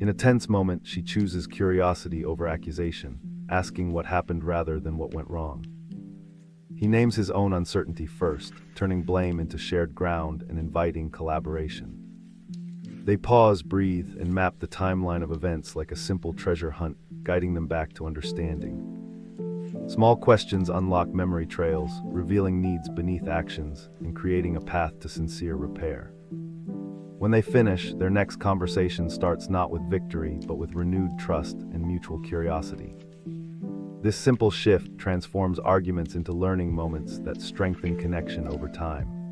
In a tense moment, she chooses curiosity over accusation, asking what happened rather than what went wrong. He names his own uncertainty first, turning blame into shared ground and inviting collaboration. They pause, breathe, and map the timeline of events like a simple treasure hunt, guiding them back to understanding. Small questions unlock memory trails, revealing needs beneath actions and creating a path to sincere repair. When they finish, their next conversation starts not with victory, but with renewed trust and mutual curiosity. This simple shift transforms arguments into learning moments that strengthen connection over time.